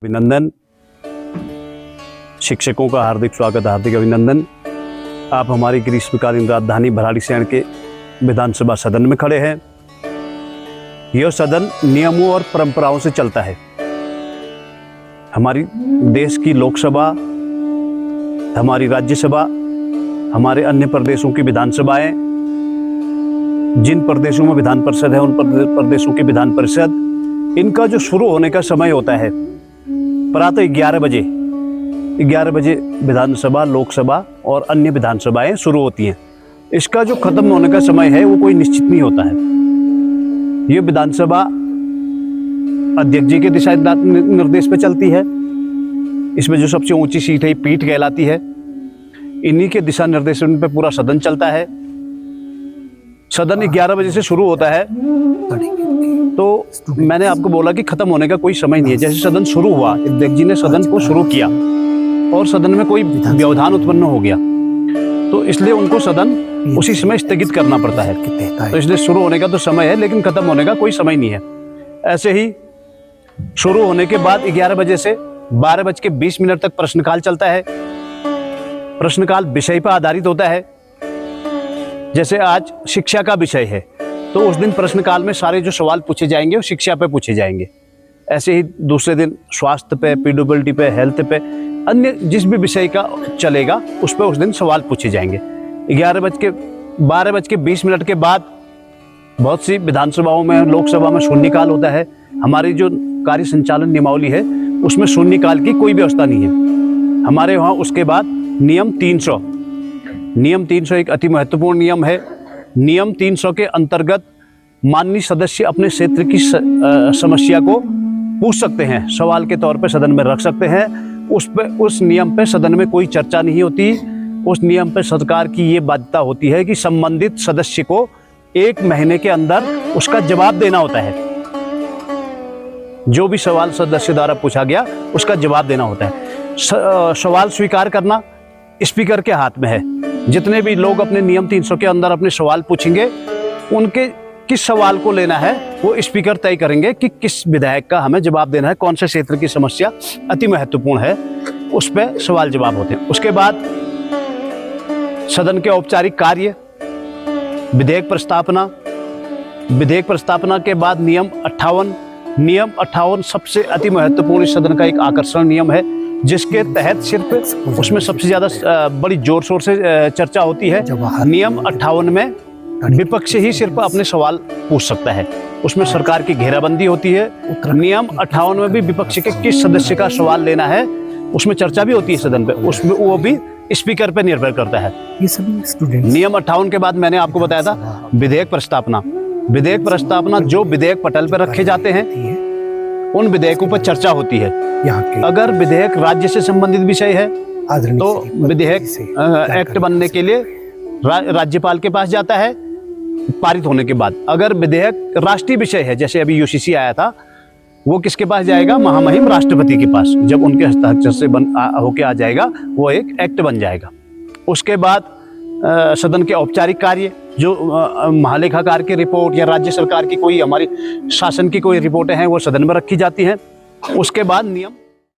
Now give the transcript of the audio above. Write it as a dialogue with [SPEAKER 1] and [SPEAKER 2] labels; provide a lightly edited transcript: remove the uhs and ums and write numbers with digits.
[SPEAKER 1] अभिनंदन। शिक्षकों का हार्दिक स्वागत, हार्दिक अभिनंदन। आप हमारी ग्रीष्मकालीन राजधानी भराड़ीसैंण के विधानसभा सदन में खड़े हैं। यह सदन नियमों और परंपराओं से चलता है। हमारी देश की लोकसभा, हमारी राज्यसभा, हमारे अन्य प्रदेशों की विधानसभाएं, जिन प्रदेशों में विधान परिषद है उन प्रदेशों की विधान परिषद, इनका जो शुरू होने का समय होता है प्रातः 11 बजे विधानसभा, लोकसभा और अन्य विधानसभाएं शुरू होती हैं। इसका जो खत्म होने का समय है वो कोई निश्चित नहीं होता है। ये विधानसभा अध्यक्ष जी के दिशा निर्देश पे चलती है। इसमें जो सबसे ऊंची सीट है पीठ कहलाती है। इन्हीं के दिशा निर्देशन पे पूरा सदन चलता है। सदन 11 बजे से शुरू होता है, तो मैंने आपको बोला कि खत्म होने का कोई समय नहीं है। जैसे सदन शुरू हुआ, अध्यक्ष जी ने सदन को शुरू किया और सदन में कोई व्यवधान उत्पन्न हो गया तो इसलिए उनको सदन उसी समय स्थगित करना पड़ता है। तो इसलिए शुरू होने का तो समय है लेकिन खत्म होने का कोई समय नहीं है। ऐसे ही शुरू होने के बाद 11 बजे से 12:20 तक प्रश्नकाल चलता है। प्रश्नकाल विषय पर आधारित होता है। जैसे आज शिक्षा का विषय है तो उस दिन प्रश्नकाल में सारे जो सवाल पूछे जाएंगे वो शिक्षा पे पूछे जाएंगे। ऐसे ही दूसरे दिन स्वास्थ्य पे, पीडब्ल्यूडी पे, हेल्थ पे, अन्य जिस भी विषय का चलेगा उस पर उस दिन सवाल पूछे जाएंगे। 12:20 के बाद बहुत सी विधानसभाओं में, लोकसभा में शून्यकाल होता है। हमारी जो कार्य संचालन नियमावली है उसमें शून्यकाल की कोई व्यवस्था नहीं है हमारे वहाँ। उसके बाद नियम 300 एक अति महत्वपूर्ण नियम है। नियम 300 के अंतर्गत माननीय सदस्य अपने क्षेत्र की समस्या को पूछ सकते हैं, सवाल के तौर पर सदन में रख सकते हैं। उस नियम पे सदन में कोई चर्चा नहीं होती। उस नियम पे सरकार की ये बाध्यता होती है कि संबंधित सदस्य को 1 महीने के अंदर उसका जवाब देना होता है। जो भी सवाल सदस्य द्वारा पूछा गया उसका जवाब देना होता है। सवाल स्वीकार करना स्पीकर के हाथ में है। जितने भी लोग अपने नियम 300 के अंदर अपने सवाल पूछेंगे, उनके किस सवाल को लेना है वो स्पीकर तय करेंगे कि किस विधायक का हमें जवाब देना है, कौन से क्षेत्र की समस्या अति महत्वपूर्ण है, उस पर सवाल जवाब होते हैं। उसके बाद सदन के औपचारिक कार्य, विधेयक प्रस्तावना के बाद नियम 58 सबसे अति महत्वपूर्ण सदन का एक आकर्षण नियम है, जिसके तहत सिर्फ उसमें सबसे ज्यादा बड़ी जोर शोर से चर्चा होती है। नियम 58 में विपक्ष ही सिर्फ अपने सवाल पूछ सकता है। उसमें सरकार की घेराबंदी होती है। नियम 58 में भी विपक्ष के किस सदस्य का सवाल लेना है उसमें चर्चा भी होती है सदन पे। उसमें वो भी स्पीकर पे निर्भर करता है।
[SPEAKER 2] ये सभी स्टूडेंट।
[SPEAKER 1] नियम 58 के बाद मैंने आपको बताया था विधेयक प्रस्तावना जो विधेयक पटल पर रखे जाते हैं उन विधेयकों पर चर्चा होती है। अगर विधेयक राज्य से संबंधित विषय है तो विधेयक एक्ट बनने के लिए राज्यपाल के पास जाता है पारित होने के बाद। अगर विधेयक राष्ट्रीय विषय है, जैसे अभी यूसीसी आया था, वो किसके पास जाएगा? महामहिम राष्ट्रपति के पास। जब उनके हस्ताक्षर से होके आ जाएगा वो एक एक्ट बन जाएगा। उसके बाद सदन के औपचारिक कार्य, जो महालेखाकार की रिपोर्ट या राज्य सरकार की कोई, हमारी शासन की कोई रिपोर्टें हैं वो सदन में रखी जाती हैं। उसके बाद नियम